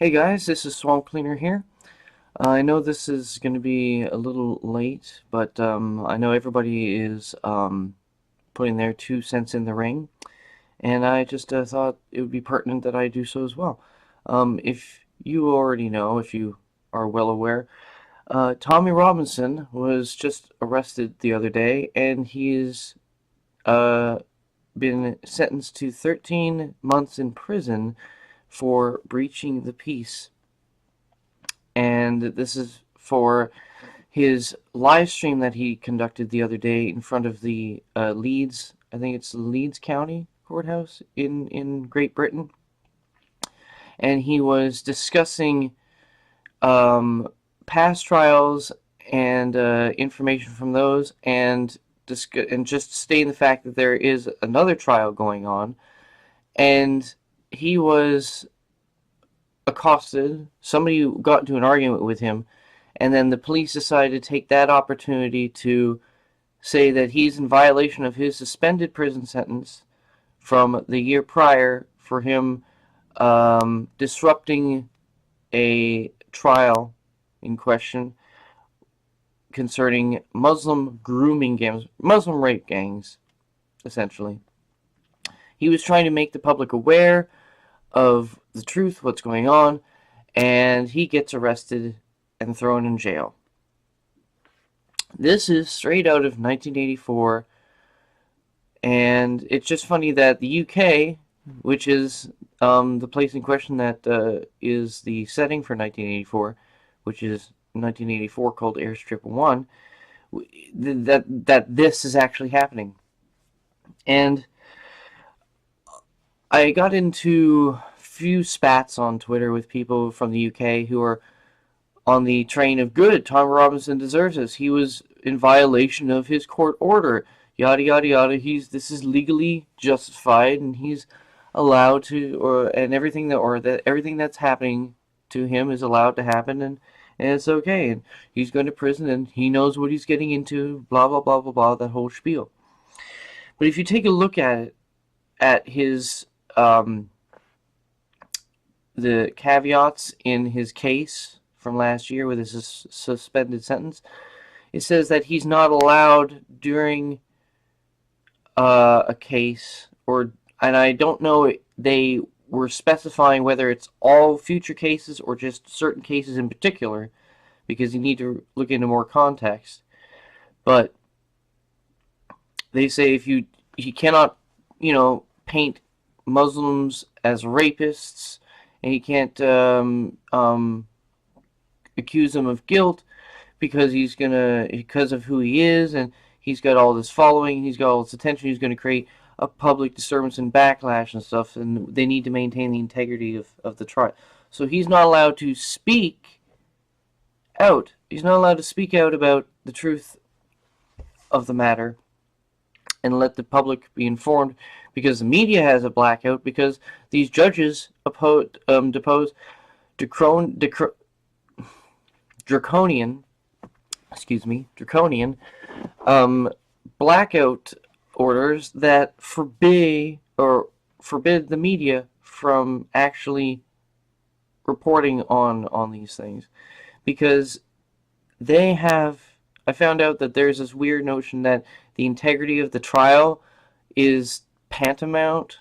Hey guys, this is Swamp Cleaner here. I know this is going to be a little late, but I know everybody is putting their 2 cents in the ring, and I just thought it would be pertinent that I do so as well. If you already know, if you are well aware, Tommy Robinson was just arrested the other day, and he's uh, been sentenced to 13 months in prison for breaching the peace. And this is for his live stream that he conducted the other day in front of the Leeds, I think it's the Leeds County Courthouse in Great Britain. And he was discussing past trials and information from those, and just stating the fact that there is another trial going on. And he was accosted. Somebody got into an argument with him, and then the police decided to take that opportunity to say that he's in violation of his suspended prison sentence from the year prior for him disrupting a trial in question concerning Muslim grooming gangs, Muslim rape gangs, essentially. He was trying to make the public aware of the truth, what's going on, and he gets arrested and thrown in jail. This is straight out of 1984, and it's just funny that the UK, which is the place in question that is the setting for 1984, which is 1984 called Airstrip 1, that this is actually happening. And I got into a few spats on Twitter with people from the UK who are on the train of good. Tom Robinson deserves this. He was in violation of his court order. Yada yada yada. This is legally justified, and he's allowed to, and everything everything that's happening to him is allowed to happen, and it's okay. And he's going to prison, and he knows what he's getting into. Blah blah blah blah blah. That whole spiel. But if you take a look at his the caveats in his case from last year with his suspended sentence, it says that he's not allowed during a case, and I don't know, they were specifying whether it's all future cases or just certain cases in particular, because you need to look into more context. But they say he cannot, paint Muslims as rapists, and he can't accuse them of guilt because of who he is, and he's got all this following, he's got all this attention, he's going to create a public disturbance and backlash and stuff, and they need to maintain the integrity of the trial. So he's not allowed to speak out. He's not allowed to speak out about the truth of the matter and let the public be informed, because the media has a blackout, because these judges depose draconian blackout orders that forbid the media from actually reporting on these things, because I found out that there's this weird notion that the integrity of the trial is tantamount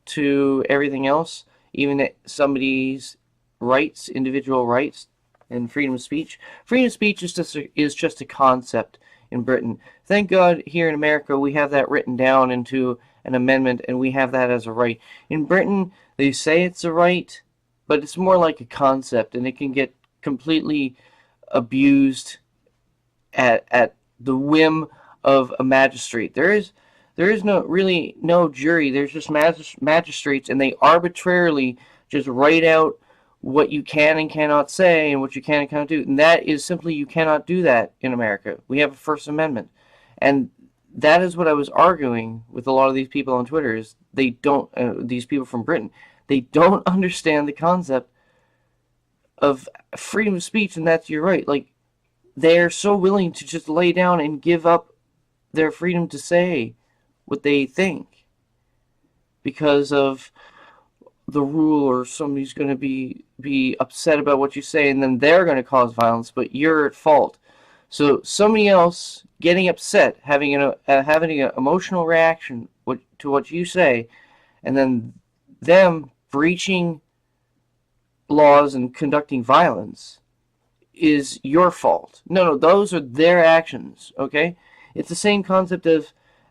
to everything else, even somebody's rights, individual rights, and freedom of speech. Freedom of speech is just a concept in Britain. Thank God here in America we have that written down into an amendment, and we have that as a right. In Britain, they say it's a right, but it's more like a concept, and it can get completely abused at the whim of a magistrate. There is no jury. There's just magistrates, and they arbitrarily just write out what you can and cannot say and what you can and cannot do. And that is simply, you cannot do that in America. We have a First Amendment. And that is what I was arguing with a lot of these people on Twitter, is they don't, these people from Britain, they don't understand the concept of freedom of speech, and that's your right. Like, they're so willing to just lay down and give up their freedom to say what they think because of the rule, or somebody's going to be upset about what you say, and then they're going to cause violence, but you're at fault. So somebody else getting upset, having an emotional reaction to what you say, and then them breaching laws and conducting violence is your fault. No, those are their actions, okay? It's the same concept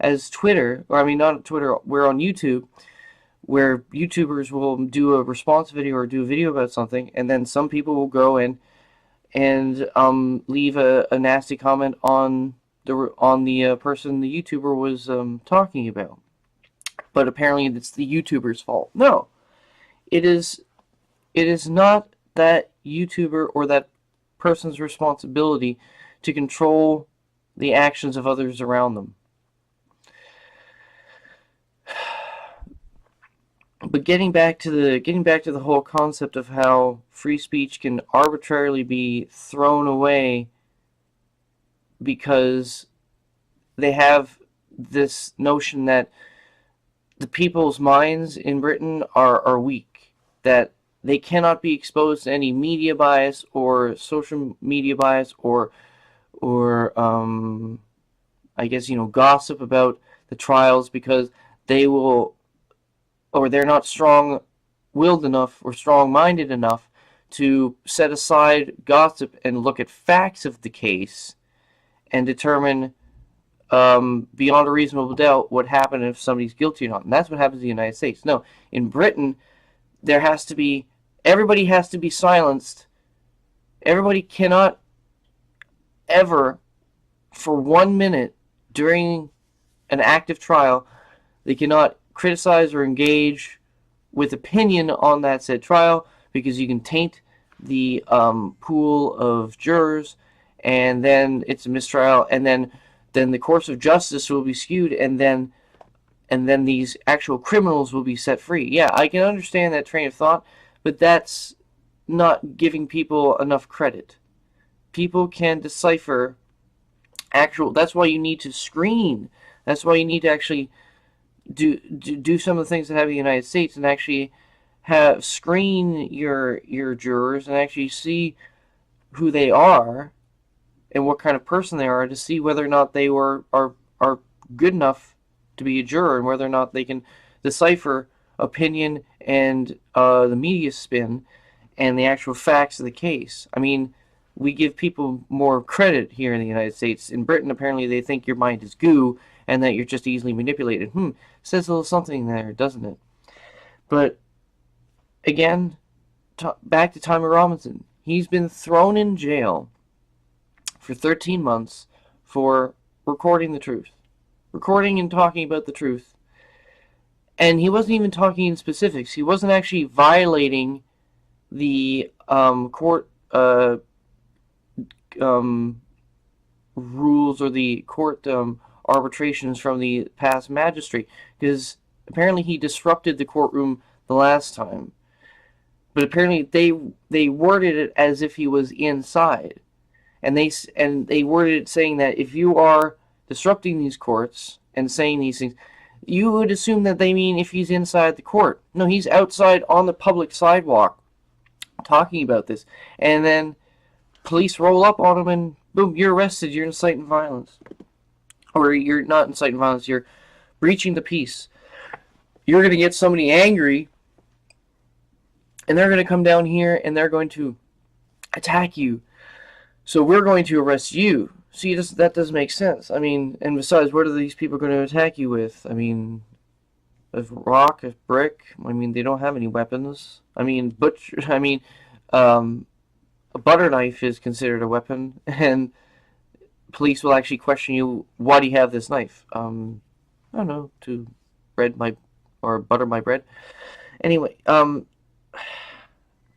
as Twitter, or I mean not Twitter, we're on YouTube, where YouTubers will do a response video or do a video about something, and then some people will go in and leave a nasty comment on the person the YouTuber was talking about. But apparently it's the YouTuber's fault. No, it is not that YouTuber or that person's responsibility to control the actions of others around them. But getting back to the whole concept of how free speech can arbitrarily be thrown away because they have this notion that the people's minds in Britain are weak, that they cannot be exposed to any media bias or social media bias or I guess, gossip about the trials, because they will, or they're not strong-willed enough or strong-minded enough to set aside gossip and look at facts of the case and determine beyond a reasonable doubt what happened, if somebody's guilty or not. And that's what happens in the United States. No, in Britain, everybody has to be silenced. Everybody cannot ever, for 1 minute during an active trial, they cannot criticize or engage with opinion on that said trial, because you can taint the pool of jurors, and then it's a mistrial, and then the course of justice will be skewed, and then these actual criminals will be set free. Yeah, I can understand that train of thought, but that's not giving people enough credit. People can decipher that's why you need to screen. That's why you need to actually do some of the things that happen in the United States, and actually screen your jurors and actually see who they are and what kind of person they are, to see whether or not they are good enough to be a juror, and whether or not they can decipher opinion and the media spin and the actual facts of the case. I mean, we give people more credit here in the United States. In Britain, apparently they think your mind is goo and that you're just easily manipulated. Says a little something there, doesn't it? But again, back to Tommy Robinson. He's been thrown in jail for 13 months for recording the truth. Recording and talking about the truth. And he wasn't even talking in specifics. He wasn't actually violating the court rules or the court arbitrations from the past magistrate, because apparently he disrupted the courtroom the last time. But apparently they worded it as if he was inside, and they worded it saying that if you are disrupting these courts and saying these things, you would assume that they mean if he's inside the court. No, he's outside on the public sidewalk talking about this, and then police roll up on him and boom, you're arrested, you're inciting violence. Or you're not inciting violence, you're breaching the peace. You're going to get somebody angry, and they're going to come down here and they're going to attack you. So we're going to arrest you. See, that doesn't make sense. I mean, and besides, what are these people going to attack you with? I mean, a rock, a brick? I mean, they don't have any weapons. I mean, a butter knife is considered a weapon, and police will actually question you, why do you have this knife? I don't know, to butter my bread. Anyway, but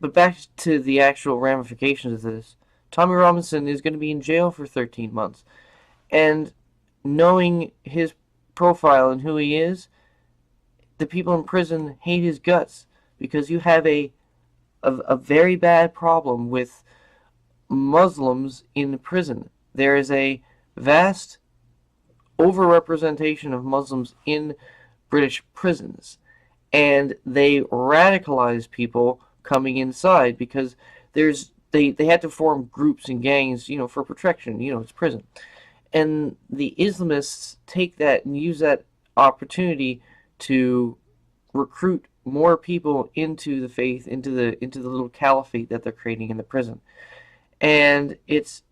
back to the actual ramifications of this. Tommy Robinson is going to be in jail for 13 months. And knowing his profile and who he is, the people in prison hate his guts, because you have a very bad problem with Muslims in prison. There is a vast overrepresentation of Muslims in British prisons. and they radicalize people coming inside because they had to form groups and gangs, for protection. It's prison, and the Islamists take that and use that opportunity to recruit more people into the faith, into the little caliphate that they're creating in the prison. And it's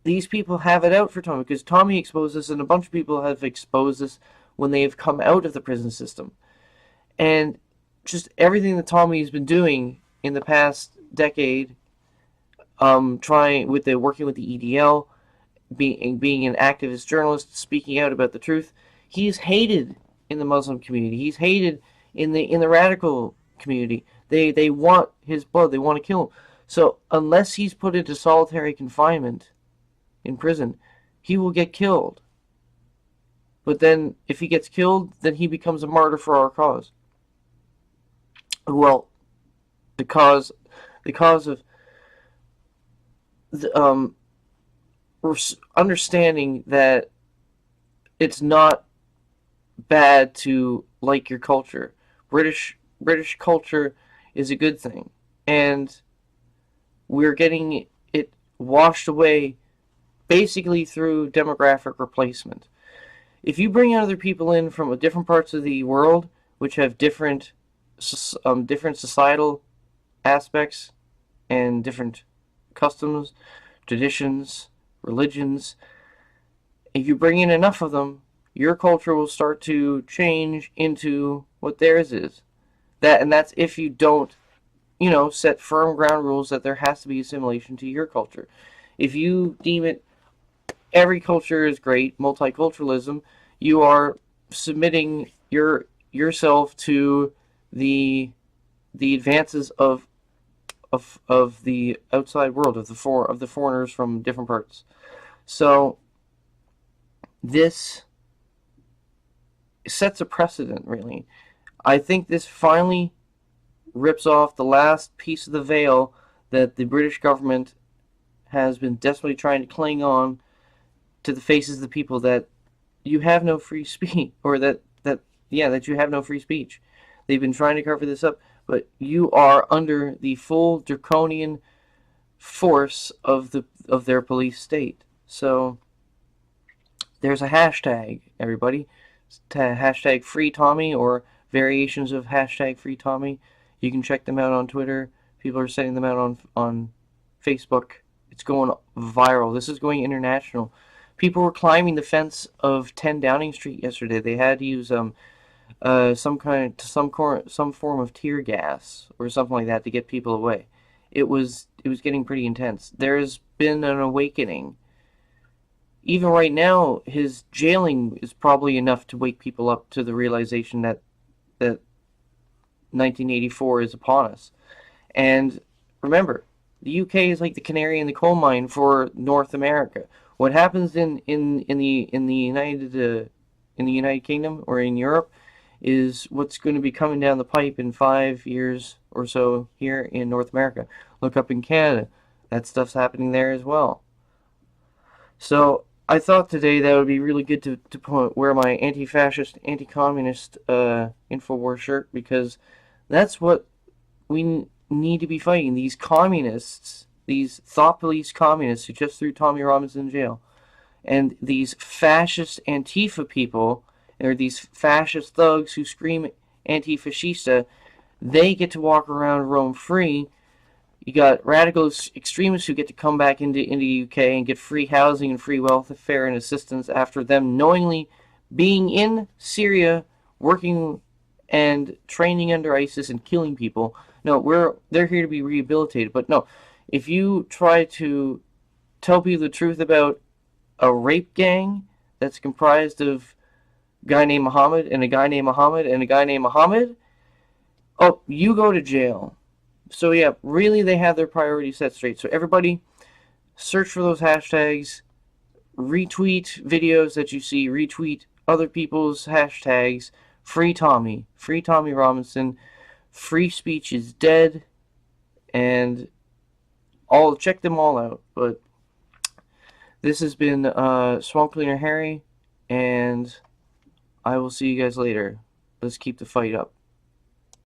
these people have it out for Tommy because Tommy exposed this, and a bunch of people have exposed this when they've come out of the prison system. And just everything that Tommy's been doing in the past decade, working with the EDL, being an activist journalist, speaking out about the truth, he's hated in the Muslim community. He's hated in the radical community. They want his blood. They want to kill him. So unless he's put into solitary confinement in prison, he will get killed. But then, if he gets killed, then he becomes a martyr for our cause. Well, the cause of the, understanding that it's not bad to like your culture. British culture is a good thing, and we're getting it washed away basically through demographic replacement. If you bring other people in from different parts of the world, which have different societal aspects and different customs, traditions, religions, if you bring in enough of them, your culture will start to change into what theirs is. That's if you don't, set firm ground rules that there has to be assimilation to your culture. If you deem it every culture is great, multiculturalism, you are submitting yourself to the advances of the outside world, of the foreigners from different parts. So this sets a precedent, really. I think this finally rips off the last piece of the veil that the British government has been desperately trying to cling on to the faces of the people, that you have no free speech, or that you have no free speech. They've been trying to cover this up, but you are under the full draconian force of their police state. So there's a hashtag, everybody. Hashtag Free Tommy, or variations of hashtag Free Tommy. You can check them out on Twitter. People are setting them out on Facebook. It's going viral. This is going international. People were climbing the fence of 10 Downing Street yesterday. They had to use some form of tear gas or something like that to get people away. It was getting pretty intense. There's been an awakening. Even right now, his jailing is probably enough to wake people up to the realization that 1984 is upon us. And remember, the UK is like the canary in the coal mine for North America. What happens in the United Kingdom or in Europe is what's going to be coming down the pipe in 5 years or so here in North America. Look up in Canada. That stuff's happening there as well. So I thought today that would be really good to wear my anti-fascist, anti-communist Infowars shirt, because that's what we need to be fighting. These communists, these thought police communists who just threw Tommy Robinson in jail, and these fascist Antifa people, or these fascist thugs who scream anti-fascista, they get to walk around roam free. You got radical extremists who get to come back into the UK and get free housing and free welfare and assistance after them knowingly being in Syria, working and training under ISIS and killing people. No, they're here to be rehabilitated. But no, if you try to tell people the truth about a rape gang that's comprised of a guy named Muhammad and a guy named Muhammad and a guy named Muhammad, oh, you go to jail. So yeah, really they have their priorities set straight. So everybody, search for those hashtags, retweet videos that you see, retweet other people's hashtags. Free Tommy Robinson. Free speech is dead, and check them all out. But this has been Swamp Cleaner Harry, and I will see you guys later. Let's keep the fight up.